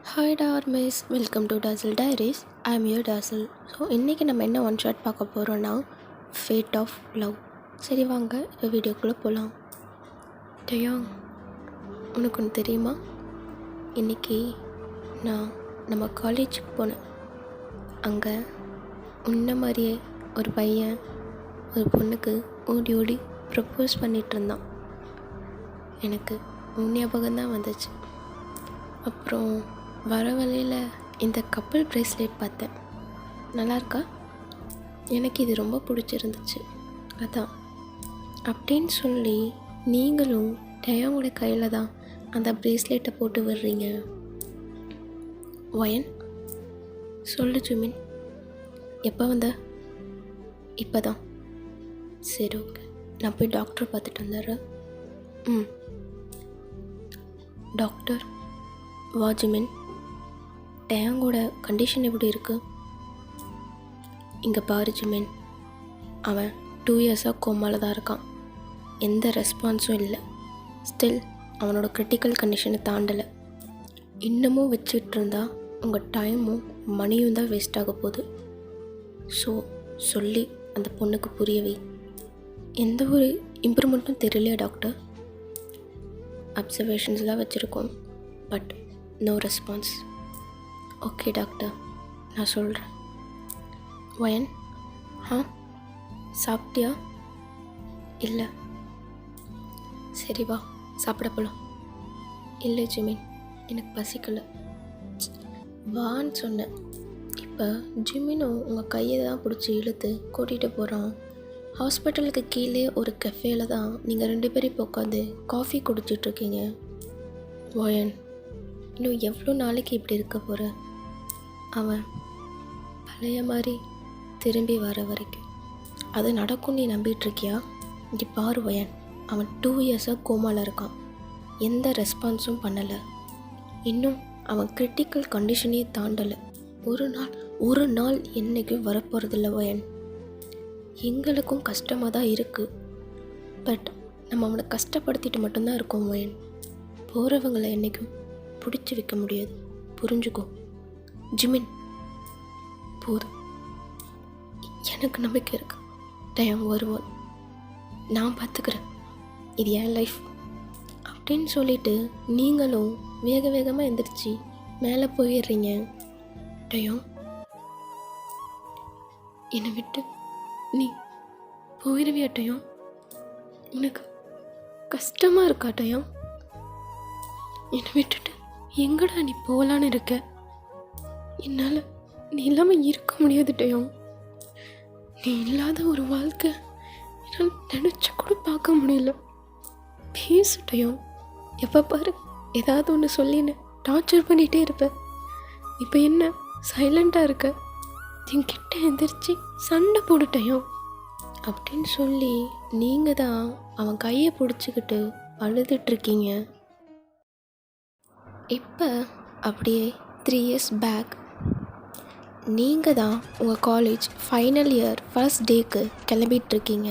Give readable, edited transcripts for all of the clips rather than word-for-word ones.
Hi dormies, welcome to Dazzle Diaries. I am your Dazzle. So இன்றைக்கி நம்ம என்ன one shot பார்க்க போகிறோன்னா ஃபேட் ஆஃப் லவ். சரி வாங்க இப்போ வீடியோக்குள்ளே போகலாம். டயாங், உனக்கு ஒன்று தெரியுமா? இன்றைக்கி நான் நம்ம காலேஜுக்கு போனேன். அங்கே உன்ன மாதிரியே ஒரு பையன் ஒரு பொண்ணுக்கு ஓடி ஓடி ப்ரப்போஸ் பண்ணிகிட்டு இருந்தான். எனக்கு உன் ஞாபகம்தான் வந்துச்சு. அப்புறம் வர வழியில் இந்த கப்பல் ப்ரேஸ்லெட் பார்த்தேன். நல்லாயிருக்கா? எனக்கு இது ரொம்ப பிடிச்சிருந்துச்சு. அதான் அப்படின்னு சொல்லி நீங்களும் டயாங்கோட கையில் தான் அந்த ப்ரேஸ்லெட்டை போட்டு விடுறீங்க. வயன் சொல்லு ஜுமின், எப்போ வந்த? இப்போ தான். சரி, ஓகே, நான் போய் டாக்டரை பார்த்துட்டு வந்துடுறேன். டாக்டர் வா ஜிமின், டயாங்கோட கண்டிஷன் எப்படி இருக்கு? இங்கே பாரு ஜிமின், அவன் 2 இயர்ஸாக கோமாவில் தான் இருக்கான். எந்த ரெஸ்பான்ஸும் இல்லை. ஸ்டில் அவனோட கிரிட்டிக்கல் கண்டிஷனை தாண்டலை. இன்னமும் வச்சுட்டு இருந்தா உங்கள் டைமும் மணியும் தான் வேஸ்ட் ஆக போகுது. ஸோ சொல்லி அந்த பொண்ணுக்கு புரியவே. எந்த ஒரு இம்ப்ரூவ்மெண்ட்டும் தெரியலையா டாக்டர்? அப்சர்வேஷன்ஸ்லாம் வச்சுருக்கோம், but no response. Okay doctor, நான் சொல்கிறேன். வயன், சாப்பிட்டியா? இல்லை. சரி வா சாப்பிட போகலாம். இல்லை ஜிமின், எனக்கு பசிக்கலை. வான்னு சொன்னேன். இப்போ ஜிமினும் உங்கள் கையை தான் பிடிச்சி இழுத்து கூட்டிகிட்டு போகிறான். ஹாஸ்பிட்டலுக்கு கீழே ஒரு கஃபேல தான் நீங்கள் 2 பேரும் இப்போ உட்காந்து காஃபி குடிச்சிட்ருக்கீங்க. வயன், இன்னும் எவ்வளோ நாளைக்கு இப்படி இருக்க போகிற? அவன் பழைய மாதிரி திரும்பி வர வரைக்கும் அது நடக்கும் நீ நம்பிகிட்ருக்கியா? இங்கே பாரு வயன், அவன் 2 இயர்ஸாக கோமாவில் இருக்கான். எந்த ரெஸ்பான்ஸும் பண்ணலை. இன்னும் அவன் கிரிட்டிக்கல் கண்டிஷனையே தாண்டலை. ஒரு நாள் என்றைக்கும் வரப்போகிறதில்ல வயன். எங்களுக்கும் கஷ்டமாக தான் இருக்குது, பட் நம்ம அவனை கஷ்டப்படுத்திட்டு மட்டும்தான் இருக்கோம் வயன். போகிறவங்களை என்றைக்கும் பிடிச்சி வைக்க முடியாது, புரிஞ்சுக்கோ. ஜிமின் போதும், எனக்கு நம்பிக்கை இருக்கு. டைம் வருவான், நான் பார்த்துக்கிறேன், இது என் லைஃப் அப்படின்னு சொல்லிட்டு நீங்களும் வேக வேகமாக எந்திரிச்சு மேலே போயிடுறீங்க. டயம், என்னை விட்டு நீ போயிடுவியா டயம்? உனக்கு கஷ்டமாக இருக்கா டயம்? என்னை விட்டுட்டு எங்கடா நீ போகலான்னு இருக்க? என்னால் நீ இல்லாமல் இருக்க முடியாது டயம். நீ இல்லாத ஒரு வாழ்க்கை என்னால் நினச்சி கூட பார்க்க முடியல. பேசு டயம். எப்போ பாரு ஏதாவது ஒன்று சொல்லின்னு டார்ச்சர் பண்ணிகிட்டே இருப்ப. இப்போ என்ன சைலண்ட்டாக இருக்க? என்கிட்ட எந்திரிச்சு சண்டை போட்டுட்டயும் அப்படின்னு சொல்லி நீங்கள் தான் அவன் கையை பிடிச்சிக்கிட்டு அழுதுட்ருக்கீங்க. இப்போ அப்படியே 3 இயர்ஸ் பேக் நீங்கள் தான் உங்கள் காலேஜ் ஃபைனல் இயர் ஃபர்ஸ்ட் டேக்கு கிளம்பிகிட்ருக்கீங்க.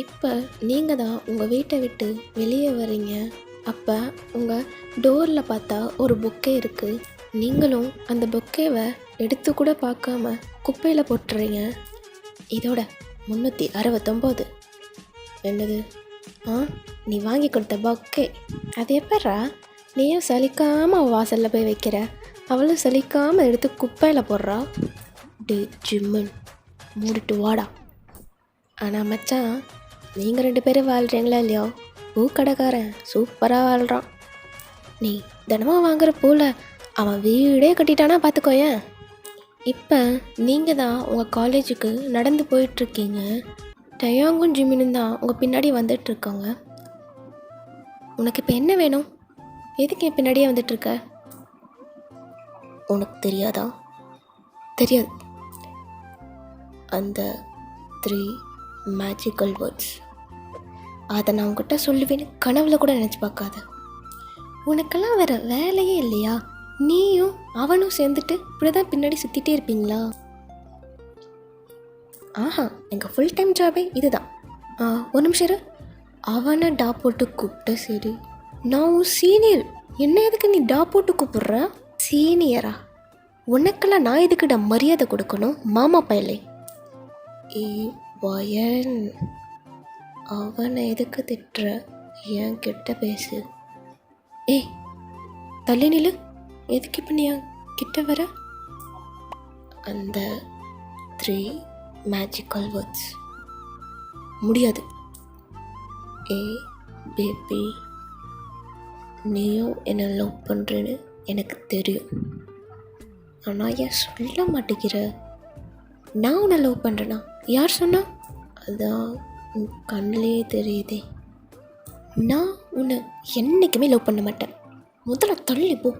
இப்போ நீங்கள் தான் உங்கள் வீட்டை விட்டு வெளியே வரீங்க. அப்போ உங்கள் டோரில் பார்த்தா ஒரு பொக்கே இருக்குது. நீங்களும் அந்த பொக்கேவை எடுத்து கூட பார்க்காம குப்பையில் போட்டுறீங்க. இதோட 369. என்னது? நீ வாங்கி கொடுத்த பொக்கே அது எப்பட்றா? நீயும் சலிக்காமல் வாசலில் போய் வைக்கிற, அவளும் சலிக்காமல் எடுத்து குப்பையில் போடுறா. டே ஜிம்மன், மூடிட்டு வாடா. ஆனால் மச்சான், நீங்கள் 2 பேரும் வாழ்கிறீங்களா இல்லையோ, பூக்கடைக்காரன் சூப்பராக வாழ்கிறான். நீ தினமும் வாங்குற பூவில் அவன் வீடே கட்டிட்டானா பார்த்துக்கோயேன். இப்போ நீங்கள் தான் உங்கள் காலேஜுக்கு நடந்து போயிட்டுருக்கீங்க. டயாங்கும் ஜிமினும் தான் உங்கள் பின்னாடி வந்துட்டுருக்காங்க. உனக்கு இப்போ என்ன வேணும்? எதுக்கு என் பின்னாடியே வந்துட்டுருக்க? உனக்கு தெரியாதா? தெரியாது. அந்த 3 மேஜிக்கல் வேர்ட்ஸ், அதை நான் உங்ககிட்ட சொல்லுவேன்னு கனவுல கூட நினச்சி பார்க்காத. உனக்கெல்லாம் வேறு வேலையே இல்லையா? நீயும் அவனும் சேர்ந்துட்டு இப்படி தான் பின்னாடி சுற்றிட்டே இருப்பீங்களா? எங்கள் ஃபுல் டைம் ஜாபே இதுதான். ஒரு நிமிஷம் இரு. அவனை டா போட்டு கூப்பிட்ட. சரி, நான் உன் சீனியர், என்ன எதுக்கு நீ டா போட்டு கூப்பிட்ற? சீனியரா? உனக்கெல்லாம் நான் எதுக்குடா மரியாதை கொடுக்கணும் மாமா பயலே? ஏய் வயன், அவனை எதுக்கு திட்டுற? என் கிட்ட பேசு. ஏய் தள்ளி நில்லு. எதுக்கு இப்போ நீ என் கிட்ட வர? அந்த 3 மேஜிக்கல் வேர்ட்ஸ் முடியாது. ஏய் பேபி, நீயும் என்னை லவ் பண்ணுறேன்னு எனக்கு தெரியும். ஆனால் ஏன் சொல்ல மாட்டேங்கிற? நான் உன்னை லவ் பண்ணுறேனா? யார் சொன்னா? அதான் உன் கண்ணிலே தெரியுதே. நான் உன்னை என்றைக்குமே லவ் பண்ண மாட்டேன். முதல்ல தள்ளி போ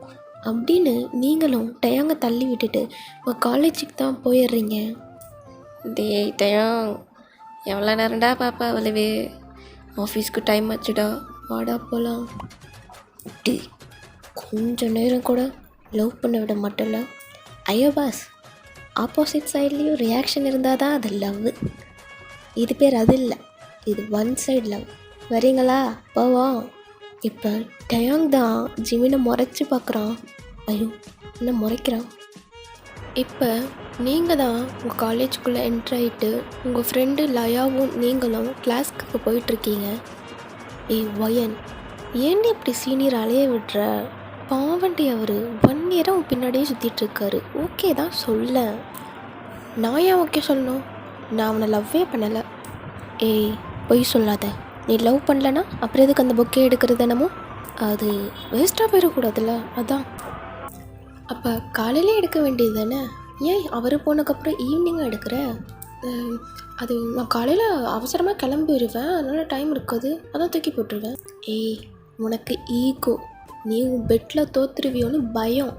அப்படின்னு நீங்களும் டயாங்க தள்ளி விட்டுட்டு உங்கள் காலேஜுக்கு தான் போயிடுறீங்க. டேய் டயாங், எவ்வளோ நேரம்டா பாப்பா அவ்வளவே? ஆஃபீஸ்க்கு டைம் ஆச்சுடா, வாடா போகலாம். டே கொஞ்சம் நேரம் கூட லவ் பண்ண விட மாட்டேன்ல. ஐயோ பாஸ், ஆப்போசிட் சைட்லேயும் ரியாக்ஷன் இருந்தால் தான் அது லவ். இது பேர் அது இல்லை, இது ஒன் சைடு லவ். வரீங்களா? போவோம். இப்போ டயாங் தான் ஜிமினை முறைச்சி பார்க்குறான். ஐயோ என்ன முறைக்கிறான்? இப்போ நீங்கள் தான் உங்கள் காலேஜுக்குள்ளே என்ட்ரு ஆகிட்டு உங்கள் ஃப்ரெண்டு லயாவும் நீங்களும் கிளாஸ்க்கு இப்போ போயிட்டுருக்கீங்க. ஏய் வயன், ஏன்டி இப்படி சீனியர் அலைய விடுற? பாவண்டி அவர் 1 இயராக உன் பின்னாடியே சுற்றிட்டுருக்காரு. ஓகே தான் சொல்ல. நான் ஏன் ஓகே சொல்லணும்? நான் அவனை லவ்வே பண்ணலை. ஏய் பொய் சொல்லாத. நீ லவ் பண்ணலன்னா அப்புறம் எதுக்கு அந்த பொக்கே எடுக்கிறது என்னமோ? அது வேஸ்ட்டாக போயிடக்கூடாதுல்ல, அதான். அப்போ காலையிலே எடுக்க வேண்டியது தானே? ஏன் அவர் போனதுக்கப்புறம் ஈவினிங்காக எடுக்கிற? அது நான் காலையில் அவசரமாக கிளம்பிடுவேன், அதனால் டைம் இருக்காது, அதான் தூக்கி போட்டுருவேன். ஏய் உனக்கு ஈகோ, நீ உன் பெட்டில் தோற்றுருவியோன்னு பயம்.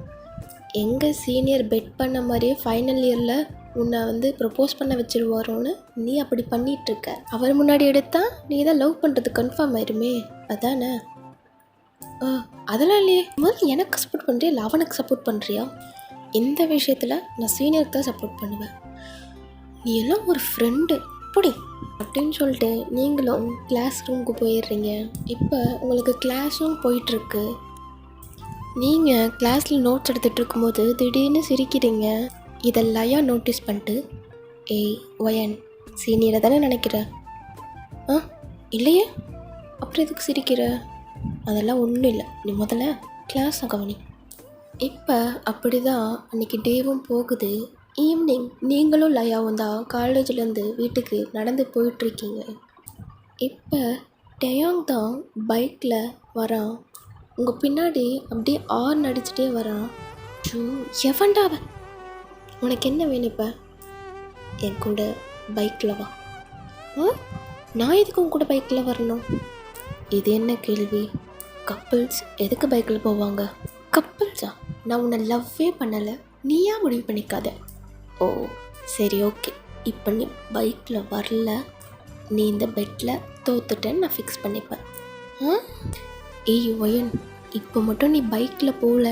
எங்கள் சீனியர் பெட் பண்ண மாதிரியே ஃபைனல் இயரில் உன்னை ப்ரப்போஸ் பண்ண வச்சுருவாரோன்னு நீ அப்படி பண்ணிகிட்ருக்க. அவர் முன்னாடி எடுத்தால் நீ தான் லவ் பண்ணுறது கன்ஃபார்ம் ஆயிருமே, அதானே? அதெல்லாம் இல்லையே. முதல்ல எனக்கு சப்போர்ட் பண்ணுறியா இல்லை அவனுக்கு சப்போர்ட் பண்ணுறியா? இந்த விஷயத்தில் நான் சீனியருக்கு தான் சப்போர்ட் பண்ணுவேன். நீ எல்லாம் ஒரு ஃப்ரெண்டு அப்படி அப்படின்னு சொல்லிட்டு நீங்களும் கிளாஸ் ரூமுக்கு போயிடுறீங்க. இப்போ உங்களுக்கு கிளாஸ் ரூம் போயிட்டுருக்கு. நீங்கள் கிளாஸில் நோட்ஸ் எடுத்துகிட்டு இருக்கும்போது திடீர்னு சிரிக்கிறீங்க. இதெல்லாம் நோட்டீஸ் பண்ணிட்டு, ஏய் ஒயன், சீனியரை தானே நினைக்கிற? இல்லையே, அப்புறம் எதுக்கு சிரிக்கிற? அதெல்லாம் ஒன்றும் இல்லை, நீ முதல்ல கிளாஸை கவனி. இப்போ அப்படி தான் அன்றைக்கி டேவும் போகுது. ஈவினிங் நீங்களும் லயாவும் தான் காலேஜ்லேருந்து வீட்டுக்கு நடந்து போயிட்டுருக்கீங்க. இப்போ டயாங் தான் பைக்கில் வரான். உங்கள் பின்னாடி அப்படியே ஆர்ன் அடிச்சுட்டே வரான். எவன்டா அவன்? உனக்கு என்ன வேணும்? இப்போ என் கூட பைக்கில் வா. நான் எதுக்கு உன் கூட பைக்கில் வரணும்? இது என்ன கேள்வி? கப்பிள்ஸ் எதுக்கு பைக்கில் போவாங்க? கப்பிள்ஸா? நான் உன்னை லவ்வே பண்ணலை, நீயா முடிவு பண்ணிக்காத. ஓ சரி ஓகே, இப்போ நீ பைக்கில் வரல, நீ இந்த பெட்டில் தோத்துட்டேன்னு நான் ஃபிக்ஸ் பண்ணிப்பேன். ஏய் ஒயன், இப்போ மட்டும் நீ பைக்கில் போகல,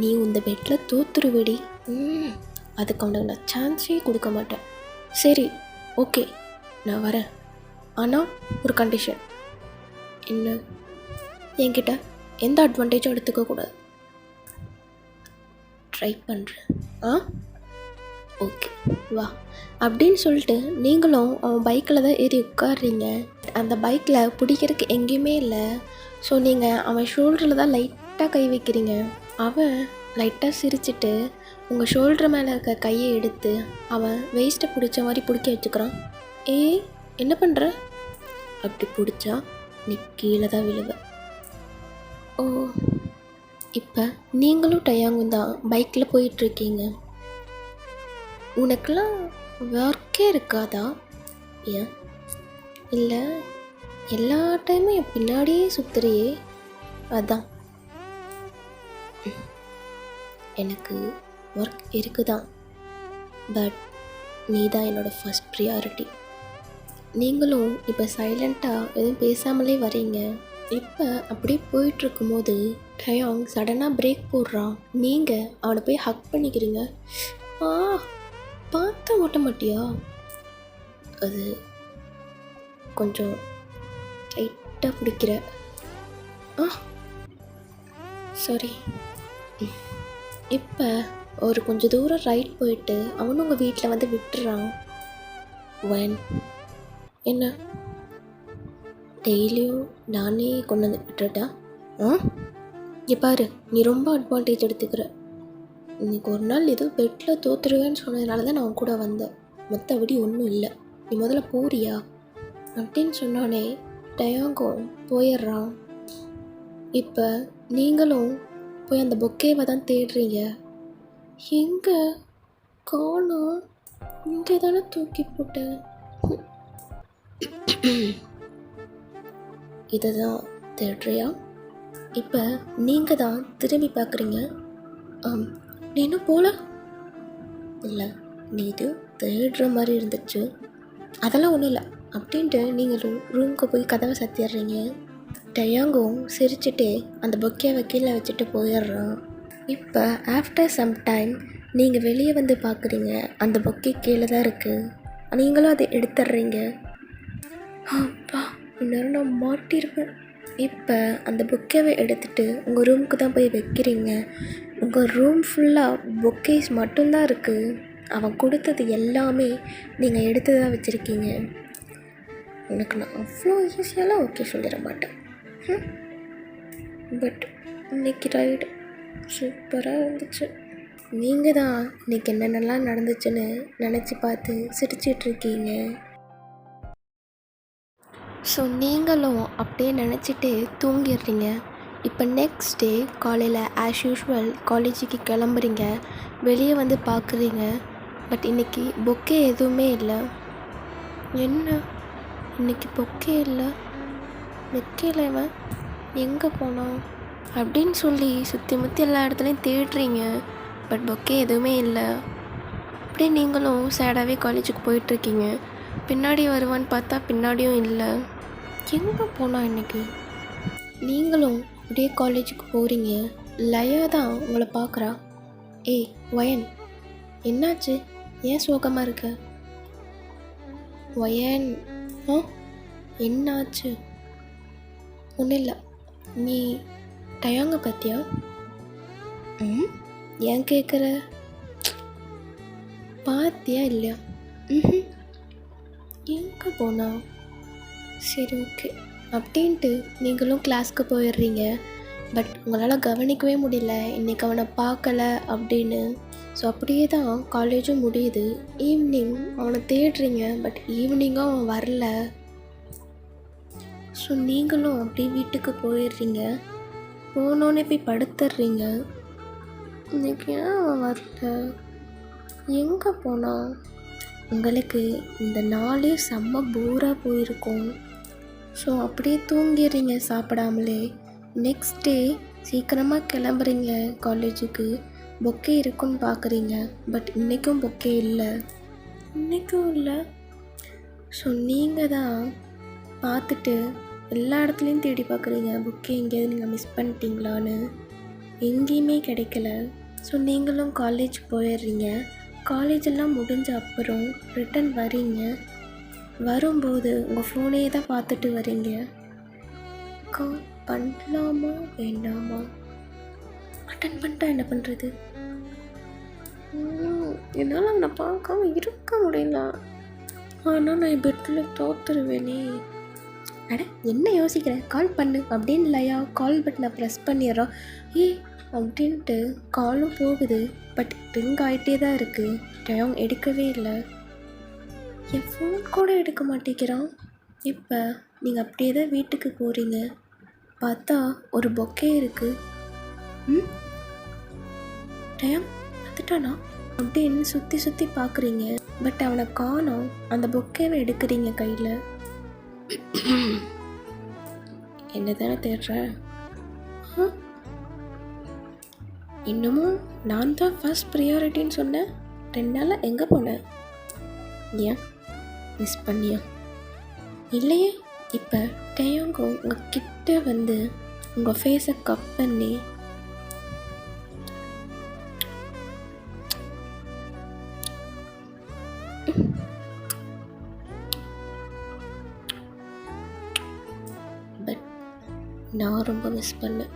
நீ இந்த பெட்டில் தோத்துருவிடி. அதுக்கு அவனுக்கு நான் சான்ஸே கொடுக்க மாட்டேன். சரி ஓகே நான் வரேன், ஆனால் ஒரு கண்டிஷன். என்ன? என்கிட்ட எந்த அட்வான்டேஜும் எடுத்துக்கக்கூடாது. ட்ரை பண்ணுறேன். ஓகே வா அப்படின்னு சொல்லிட்டு நீங்களும் அவன் பைக்கில் தான் ஏறி உட்காடுறீங்க. அந்த பைக்கில் பிடிக்கிறதுக்கு எங்கேயுமே இல்லை. ஸோ நீங்கள் அவன் ஷோல்டரில் தான் லைட்டாக கை வைக்கிறீங்க. அவன் லைட்டாக சிரிச்சிட்டு உங்கள் ஷோல்டர் மேலே இருக்க கையை எடுத்து அவன் வேஸ்ட்டை பிடிச்ச மாதிரி பிடிக்க வச்சுக்கிறான். ஏய் என்ன பண்ணுற? அப்படி பிடிச்சா நீ கீழே தான் விழுவ. ஓ இப்போ நீங்களும் டயாங்கும் தான் பைக்கில் போயிட்டுருக்கீங்க. உனக்கெல்லாம் ஒர்க்கே இருக்காதா? ஏன் இல்லை, எல்லா டைமும் என் பின்னாடியே சுற்றுறியே, அதான். எனக்கு ஒர்க் இருக்குதான், பட் நீ தான் என்னோடய ஃபஸ்ட் ப்ரியாரிட்டி. நீங்களும் இப்போ சைலண்ட்டாக எதுவும் பேசாமலே வரீங்க. இப்போ அப்படியே போயிட்டுருக்கும்போது டயாங் சடனாக பிரேக் போடுறான். நீங்கள் அவனை போய் ஹக் பண்ணிக்கிறீங்க. பார்த்தா ஓட்ட மாட்டியா? அது கொஞ்சம் டைட்டாக பிடிக்கிற. சாரி. இப்போ ஒரு கொஞ்சம் தூரம் ரைட் போயிட்டு அவனும் உங்கள் வீட்டில் வந்து விட்டுறான். ஒயன் என்ன டெய்லியும் நானே கொண்டு வந்து விட்டுட்டா? இங்கே பாரு, நீ ரொம்ப அட்வான்டேஜ் எடுத்துக்கிற. இன்னைக்கு ஒரு நாள் ஏதோ பெட்டில் தோற்றுருவேன்னு சொன்னதுனால தான் நான் கூட வந்தேன், மற்றபடி ஒன்றும் இல்லை. நீ முதல்ல போறியா அப்படின்னு சொன்னானே டயாங்கோ போயிடுறான். இப்போ நீங்களும் போய் அந்த பொக்கேவை தான் தேடுறீங்க. எங்கே காணோம்? இங்கே தானே தூக்கி போட்டேன். இதை தான் தேடுறியா? இப்போ நீங்கள் தான் திரும்பி பார்க்குறீங்க. நீ இன்னும் போல? இல்லை, நீ இது தேடுற மாதிரி இருந்துச்சு. அதெல்லாம் ஒன்றும் இல்லை அப்படின்ட்டு நீங்கள் ரூமுக்கு போய் கதவை சாத்திடுறீங்க. டயாங்கும் சிரிச்சுட்டே அந்த பொக்கேவை கீழே வச்சுட்டு போயிடுறான். இப்போ ஆஃப்டர் சம் டைம் நீங்கள் வெளியே வந்து பார்க்குறீங்க, அந்த பொக்கே கீழே தான் இருக்குது. நீங்களும் அதை எடுத்துடுறீங்க. அப்பா, இந்நேரம் நான் மாட்டியிருப்பேன். இப்போ அந்த பொக்கேவை எடுத்துகிட்டு உங்கள் ரூமுக்கு தான் போய் வைக்கிறீங்க. உங்கள் ரூம் ஃபுல்லாக பொக்கேஸ் மட்டும்தான் இருக்குது. அவன் கொடுத்தது எல்லாமே நீங்கள் எடுத்து தான் வச்சுருக்கீங்க. உனக்கு நான் அவ்வளோ ஈஸியாலாம் ஓகே சொல்லிட மாட்டேன். பட் இன்னைக்கு ரைடு சூப்பராக இருந்துச்சு. நீங்கள் தான் இன்றைக்கி என்னென்னலாம் நடந்துச்சுன்னு நினச்சி பார்த்து சிரிச்சிட்ருக்கீங்க. ஸோ நீங்களும் அப்படியே நினச்சிட்டு தூங்கிடுறீங்க. இப்போ நெக்ஸ்ட் டே காலையில் ஆஸ் யூஷுவல் காலேஜுக்கு கிளம்புறீங்க. வெளியே வந்து பார்க்குறீங்க, பட் இன்றைக்கி பொக்கே எதுவுமே இல்லை. என்ன இன்றைக்கி பொக்கே இல்லை? வெக்கையிலவன் எங்கே போனான் அப்படின்னு சொல்லி சுற்றி முற்றி எல்லா இடத்துலையும் தேடுறீங்க, பட் பொக்கே எதுவுமே இல்லை. அப்படியே நீங்களும் சேடாகவே காலேஜுக்கு போயிட்டுருக்கீங்க. பின்னாடி வருவான்னு பார்த்தா பின்னாடியும் இல்லை. எங்கே போனா இன்றைக்கி? நீங்களும் அப்படியே காலேஜுக்கு போகிறீங்க. லயா தான் உங்களை பார்க்குறா. ஏய் ஒயன், என்னாச்சு? ஏன் சோகமாக இருக்க? ஒயன், என்னாச்சு? ஒன்றும் இல்லை. நீ டயாங்க பார்த்தியா? ஏன் கேட்குற? பார்த்தியா இல்லையா? எங்கே போனா? சரி ஓகே அப்படின்ட்டு நீங்களும் கிளாஸ்க்கு போயிடுறீங்க. பட் உங்களால் கவனிக்கவே முடியல இன்றைக்கி அவனை பார்க்கல அப்படின்னு. ஸோ அப்படியே தான் காலேஜும் முடியுது. ஈவினிங் அவனை தேடுறீங்க, பட் ஈவினிங்கும் அவன் வரல. ஸோ நீங்களும் அப்படியே வீட்டுக்கு போயிடுறீங்க. போனோன்னே போய் படுத்துடுறீங்க. இன்றைக்கி ஏன் அவன் வரல? எங்கே போனான்? உங்களுக்கு இந்த நாளே செம்ம போராக போயிருக்கும். ஸோ அப்படியே தூங்கிடுறீங்க சாப்பிடாமலே. நெக்ஸ்ட் டே சீக்கிரமாக கிளம்புறீங்க காலேஜுக்கு. பொக்கே இருக்குன்னு பார்க்குறீங்க, பட் இன்றைக்கும் பொக்கே இல்லை. இன்றைக்கும் இல்லை. ஸோ நீங்கள் தான் பார்த்துட்டு எல்லா இடத்துலையும் தேடி பார்க்குறீங்க, பொக்கே எங்கேயாவது நீங்கள் மிஸ் பண்ணிட்டீங்களான்னு. எங்கேயுமே கிடைக்கல. ஸோ நீங்களும் காலேஜ் போயிடுறீங்க. காலேஜெல்லாம் முடிஞ்ச அப்புறம் ரிட்டன் வரீங்க. வரும்போது உங்கள் ஃபோனே தான் பார்த்துட்டு வரீங்க. கால் பண்ணலாமா வேண்டாமா? அட்டன் பண்ணிட்டா என்ன பண்ணுறது? என்னால் அவனை பார்க்காம இருக்க முடியல. ஆனால் நான் பெட்டில் தோற்றுருவேனே. அட என்ன யோசிக்கிறேன், கால் பண்ணு அப்படின்னு இல்லையா? கால் பட்டனை ப்ரெஸ் பண்ணிடுறோம். அப்படின்ட்டு காலும் போகுது, பட் ரிங் ஆகிட்டே தான் இருக்குது. டயம் எடுக்கவே இல்லை. என் ஃபோன் கூட எடுக்க மாட்டேங்கிறான். இப்போ நீங்கள் அப்படியே தான் வீட்டுக்கு போகிறீங்க. பார்த்தா ஒரு பொக்கே இருக்குது. டயம் வந்துட்டானா அப்படின்னு சுற்றி சுற்றி பார்க்குறீங்க, பட் அவனை காணோம். அந்த பொக்கேவை எடுக்கிறீங்க கையில். என்ன தானே தேடுற? இன்னமும் நான் தான் ஃபர்ஸ்ட் ப்ரியாரிட்டின்னு சொன்னேன். 2 நாளில் எங்கே போனேன்? ஏன் மிஸ் பண்ணியா? இல்லையே. இப்போ டயாங்கோ உங்கள் கிட்ட வந்து உங்கள் ஃபேஸை கப் பண்ணி பட் நான் ரொம்ப மிஸ் பண்ணேன்.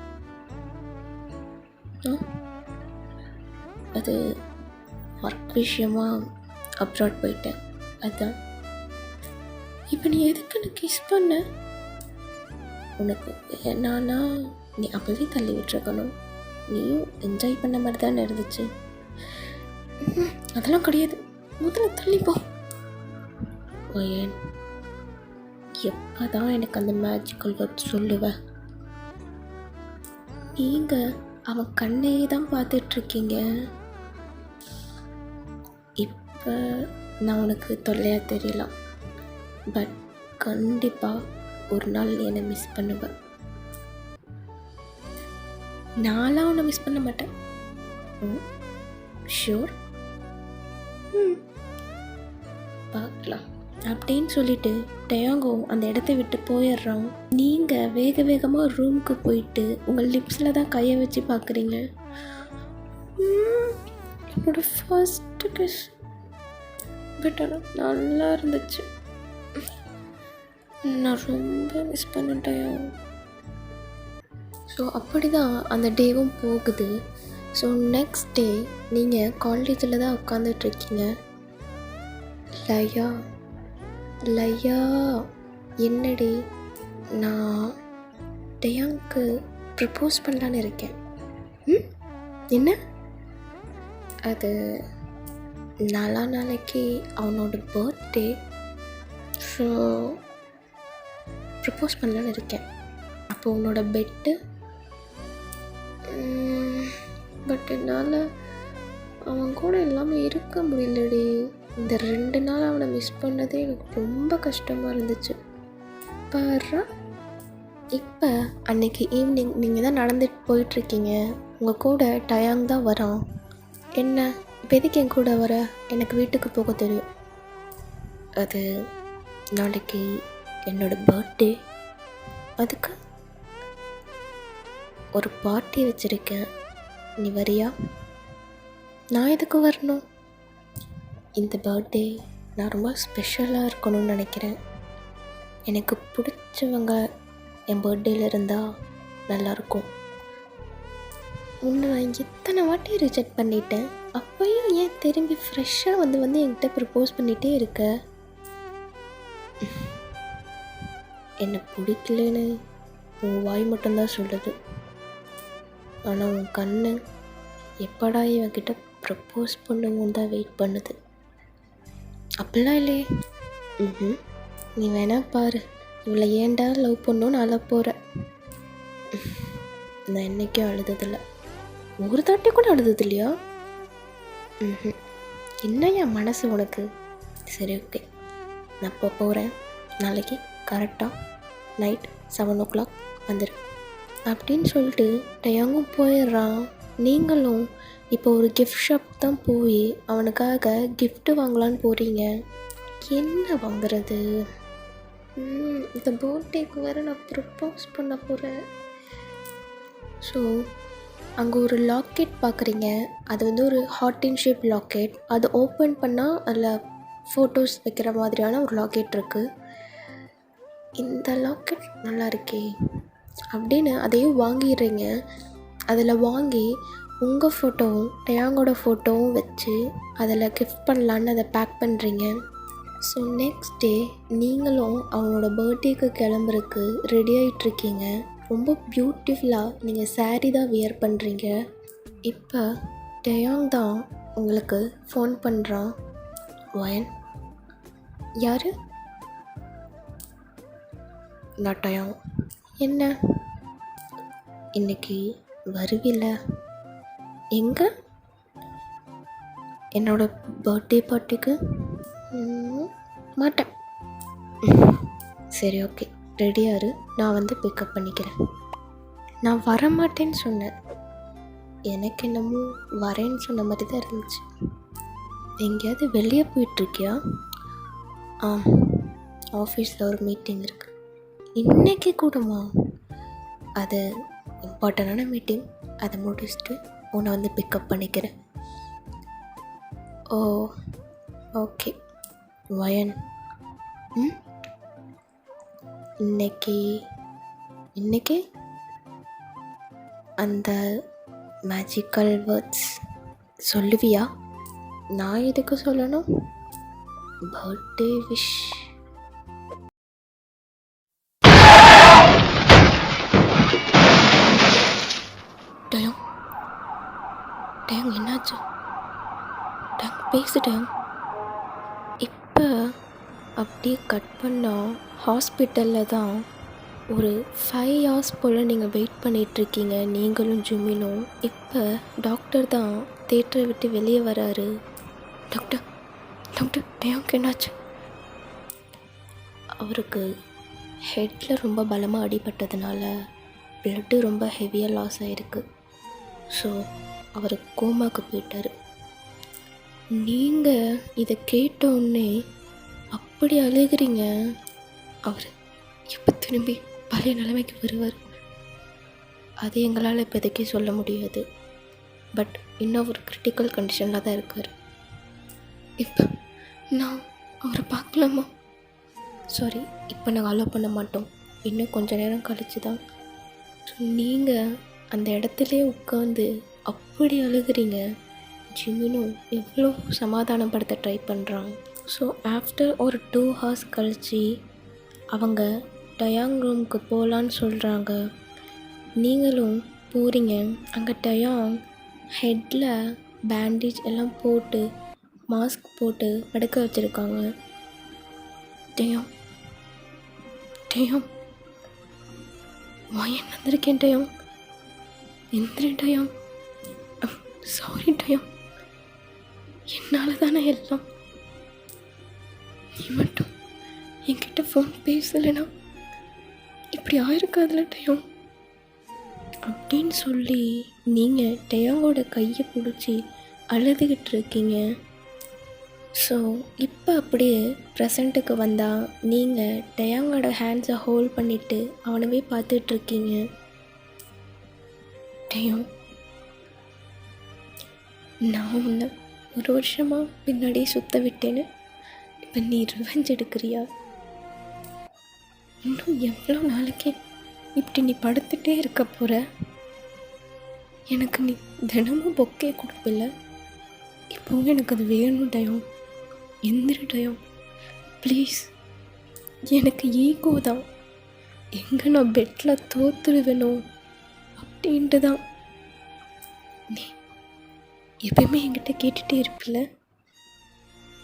அது ஒர்க் விஷயமாக அப்ராட் போயிட்டேன். அதுதான். இப்போ நீ எதுக்கு நான் கிஸ் பண்ண? உனக்கு என்னன்னா நீ அப்போவே தள்ளி விட்டுருக்கணும். நீயும் என்ஜாய் பண்ண மாதிரி தானே இருந்துச்சு. அதெல்லாம் கிடையாது, முதல்ல தள்ளிப்போ. ஏன் எப்போ தான் எனக்கு அந்த மேஜிக்கல் வேர்ட் சொல்லுவேன்? நீங்கள் அவன் கண்ணையே தான் பார்த்துட்ருக்கீங்க. இப்போ நான் உனக்கு தொல்லையாக தெரியலாம், பட் கண்டிப்பாக ஒரு நாள் நீ என்னை மிஸ் பண்ணுவேன். நான்லாம் உன்னை மிஸ் பண்ண மாட்டேன். ஷூர், பார்க்கலாம் அப்படின்னு சொல்லிட்டு டயாங்கோ அந்த இடத்த விட்டு போயிடுறான். நீங்கள் வேக வேகமாக ரூமுக்கு போயிட்டு உங்கள் லிப்ஸில் தான் கையை வச்சு பார்க்குறீங்க. என்னோட ஃபர்ஸ்ட் கிஸ் பட் ஆனால் நல்லா இருந்துச்சு. நான் ரொம்ப மிஸ் பண்ணிட்டேன். ஸோ அப்படி தான் அந்த டேவும் போகுது. ஸோ நெக்ஸ்ட் டே நீங்கள் காலேஜில் தான் உட்காந்துட்ருக்கீங்க. லையா என்னடி, நான் டயாங்க்கு ப்ரப்போஸ் பண்ணலான்னு இருக்கேன். என்ன? அது நாளைக்கு அவனோட பர்த்டே. ஸோ ப்ரப்போஸ் பண்ணலான்னு இருக்கேன். அப்போ உன்னோட பெட்டு. பட் என்னால் அவன் கூட இல்லாமல் இருக்க முடியலடி. இந்த 2 நாள் அவனை மிஸ் பண்ணதே எனக்கு ரொம்ப கஷ்டமாக இருந்துச்சு. பாரு, இப்போ அன்னைக்கு ஈவினிங் நீங்கள் தான் நடந்துட்டு போயிட்டுருக்கீங்க. உங்கள் கூட டயாங் தான் வரான். என்ன இப்போ எதுக்கு என் கூட வர? எனக்கு வீட்டுக்கு போக தெரியும். அது நாளைக்கு என்னோட பர்த்டே. அதுக்கு ஒரு பார்ட்டி வச்சுருக்கேன், நீ வரியா? நான் எதுக்கு வரணும்? இந்த பர்த்டே நான் ரொம்ப ஸ்பெஷலாக இருக்கணும்னு நினைக்கிறேன். எனக்கு பிடிச்சவங்க என் பர்த்டேயில் இருந்தால் நல்லாயிருக்கும். உன்னை நான் எத்தனை வாட்டி ரிஜெக்ட் பண்ணிட்டேன், அப்போயும் ஏன் திரும்பி ஃப்ரெஷ்ஷாக வந்து என்கிட்ட ப்ரப்போஸ் பண்ணிகிட்டே இருக்க? என்னை பிடிக்கலன்னு உன் வாய் மட்டும்தான் சொல்லுது, ஆனால் உன் கண்ணு எப்படா இவன்கிட்ட ப்ரப்போஸ் பண்ணுவோன்னு தான் வெயிட் பண்ணுது. அப்படிலாம் இல்லையே. நீ வேணா பாரு, இவளை ஏன்டா லவ் பண்ணோன்னு அழ போகிற. நான் என்றைக்கும் அழுததில்லை, ஒரு தாட்டி கூட அழுதது இல்லையா? என்ன என் மனசு உனக்கு? சரி, ஓகே, நான் இப்போ போகிறேன். நாளைக்கு கரெக்டாக நைட் 7 o'clock வந்துடு அப்படின்னு சொல்லிட்டு டயாங்கும் போயிடுறான். நீங்களும் இப்போ ஒரு கிஃப்ட் ஷாப் தான் போய் அவனுக்காக கிஃப்ட்டு வாங்கலான்னு போகிறீங்க. என்ன வாங்குறது? இந்த பர்த்டேக்கு வேறு நான் ப்ரப்போஸ் பண்ண போகிறேன். ஸோ அங்கே ஒரு லாக்கெட் பார்க்குறீங்க. அது ஒரு ஹார்ட் இன் ஷேப் லாக்கெட். அது ஓப்பன் பண்ணால் அதில் ஃபோட்டோஸ் வைக்கிற மாதிரியான ஒரு லாக்கெட் இருக்குது. இந்த லாக்கெட் நல்லா இருக்கே அப்படின்னு அதையும் வாங்கிடுறீங்க. அதில் வாங்கி உங்கள் ஃபோட்டோவும் டயாங்கோட ஃபோட்டோவும் வச்சு அதில் கிஃப்ட் பண்ணலான்னு அதை பேக் பண்ணுறீங்க. ஸோ நெக்ஸ்ட் டே நீங்களும் அவனோட பர்த்டேக்கு கிளம்புறதுக்கு ரெடி ஆகிட்ருக்கீங்க. ரொம்ப பியூட்டிஃபுல்லாக நீங்கள் சாரீ தான் வியர் பண்ணுறீங்க. இப்போ டயாங் தான் உங்களுக்கு ஃபோன் பண்ணுறான். வயன், யார்? நான் டயாங். என்ன இன்னைக்கு வருவில்ல? எங்கே? என்னோட பர்த்டே பார்ட்டிக்கு? மாட்டேன். சரி, ஓகே, ரெடியாரு, நான் பிக்கப் பண்ணிக்கிறேன். நான் வரமாட்டேன்னு சொன்னேன். எனக்கு என்னமோ வரேன்னு சொன்ன மாதிரி தான் இருந்துச்சு. எங்கேயாவது வெளியே போயிட்டுருக்கியா? ஆஃபீஸில் ஒரு மீட்டிங் இருக்குது இன்றைக்கி கூடமா? அது இம்பார்ட்டண்டான மீட்டிங், அதை முடிச்சுட்டு உன்னை பிக்கப் பண்ணிக்கிறேன். ஓ, ஓகே. வயன், இன்னைக்கு அந்த மேஜிக்கல் வேர்ட்ஸ் சொல்லுவியா? நான் எதுக்கு சொல்லணும்? Birthday wish. டயம் டயம் என்னாச்சு? டயம் பேசு டயம். இப்போ அப்படியே கட் பண்ணால் ஹாஸ்பிட்டலில் தான் ஒரு 5 hours போல் நீங்கள் வெயிட் பண்ணிகிட்ருக்கீங்க, நீங்களும் ஜிம்மினும். இப்போ டாக்டர் தான் தேட்டரை விட்டு வெளியே வராரு. டாக்டர் டாக்டர் டயாங்க்கு என்னாச்சு? அவருக்கு ஹெட்டில் ரொம்ப பலமாக அடிபட்டதுனால ப்ளட்டு ரொம்ப ஹெவியாக லாஸ் ஆகிருக்கு. ஸோ அவர் கோமாக்கு போயிட்டார். நீங்கள் இதை கேட்டோடனே அப்படி அழுகிறீங்க. அவர் எப்போ திரும்பி பழைய நிலைமைக்கு வருவார் அது எங்களால் இப்போதைக்கு சொல்ல முடியாது. பட் இன்னும் ஒரு கிரிட்டிக்கல் கண்டிஷனில் தான் இருக்கார். இப்போ நான் அவரை பார்க்கலாமா? சாரி, இப்போ நாங்கள் அலோவ் பண்ண மாட்டோம். இன்னும் கொஞ்சம் நேரம் கழிச்சு தான். ஸோ நீங்கள் அந்த இடத்துலே உட்காந்து அப்படி அழுகிறீங்க. ஜிம்மினும் எவ்வளோ சமாதானப்படுத்த ட்ரை பண்ணுறாங்க. ஸோ ஆஃப்டர் ஒரு 2 hours கழிச்சு அவங்க டயாங் ரூமுக்கு போகலான்னு சொல்கிறாங்க. நீங்களும் போகிறீங்க. அங்கே டயாங் ஹெட்டில் பேண்டேஜ் எல்லாம் போட்டு மாஸ்க் போட்டு படுக்க வச்சுருக்காங்க. டயாங் டயாங் வாயன் வந்திருக்கேன் டயாங். எந்திரி டயாங். சாரி டயாங், என்னால் தானே எல்லாம். நீ மட்டும் என்கிட்ட ஃபோன் பேசலைனா இப்படி ஆயிருக்காதுல டயாங் அப்படின்னு சொல்லி நீங்கள் டயாங்கோட கையை பிடிச்சி அழுதுகிட்டு இருக்கீங்க. ஸோ இப்போ அப்படியே ப்ரெசண்ட்டுக்கு வந்தால் நீங்கள் டயாங்கோட ஹேண்ட்ஸை ஹோல்ட் பண்ணிவிட்டு அவனவே பார்த்துட்ருக்கீங்க. டயாங், நான் உன்னை 1 வருஷமாக பின்னாடியே சுற்ற விட்டேன்னு இப்போ நீ ரிவெஞ்ச் எடுக்கிறியா? இன்னும் எவ்வளோ நாளைக்கு இப்படி நீ படுத்துகிட்டே இருக்க போகிற? எனக்கு நீ தினமும் பொக்கே கொடுப்பில்ல, இப்போவும் எனக்கு அது வேணும் டயம். எந்திரி டயம் ப்ளீஸ். எனக்கு ஈகோ தான், எங்கே நான் பெட்டில் தோற்றுடுவேனோ அப்படின்ட்டு தான். நீ எப்பயுமே என்கிட்ட கேட்டுகிட்டே இருப்பில்ல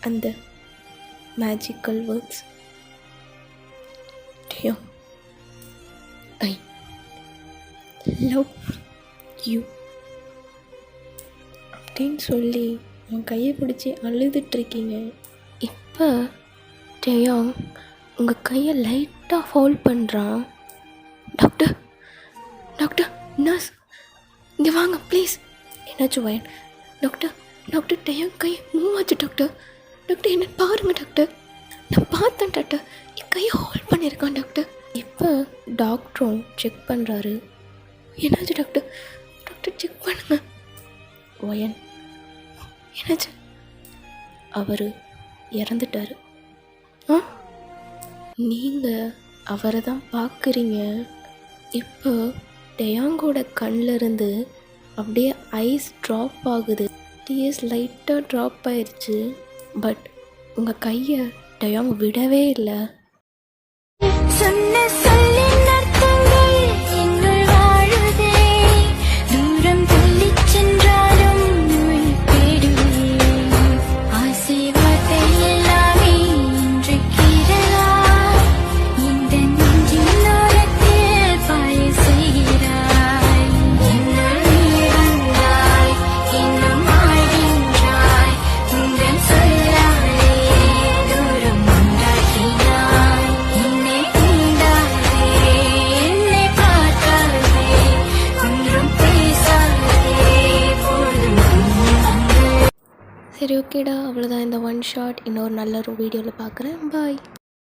அந்த magical words. Time, I love you அப்படின்னு சொல்லி உன் கையை பிடிச்சி அழுதுட்ருக்கீங்க. இப்போ டயாங் உங்கள் கையை லைட்டாக ஹோல்ட் பண்ணுறான். டாக்டர் டாக்டர் நர்ஸ் இங்கே வாங்க ப்ளீஸ். என்னாச்சு வயன்? டாக்டர் டாக்டர் டயாங் கை மூவ் ஆச்சு டாக்டர். டாக்டர் என்ன பாருங்கள் டாக்டர். நான் பார்த்தேன் டாக்டர், என் கையை ஹோல்ட் பண்ணியிருக்கான் டாக்டர். இப்போ டாக்டரும் செக் பண்ணுறாரு. என்னாச்சு டாக்டர்? டாக்டர் செக் பண்ணுங்க. வயன் என்னாச்சு? அவர் இறந்துட்டார். நீங்கள் அவரை தான் பார்க்குறீங்க. இப்போ டயாங்கோட கண்ணிலிருந்து அப்படியே ஐஸ் ட்ராப் ஆகுது. டிஎஸ் லைட்டாக ட்ராப் ஆயிடுச்சு. பட் உங்கள் கையை டயாங் விடவே இல்லை. சரி ஓகேடா, அவ்வளோதான் இந்த ஒன் ஷாட். இன்னொரு நல்ல ஒரு வீடியோவில் பார்க்குறேன். பாய்.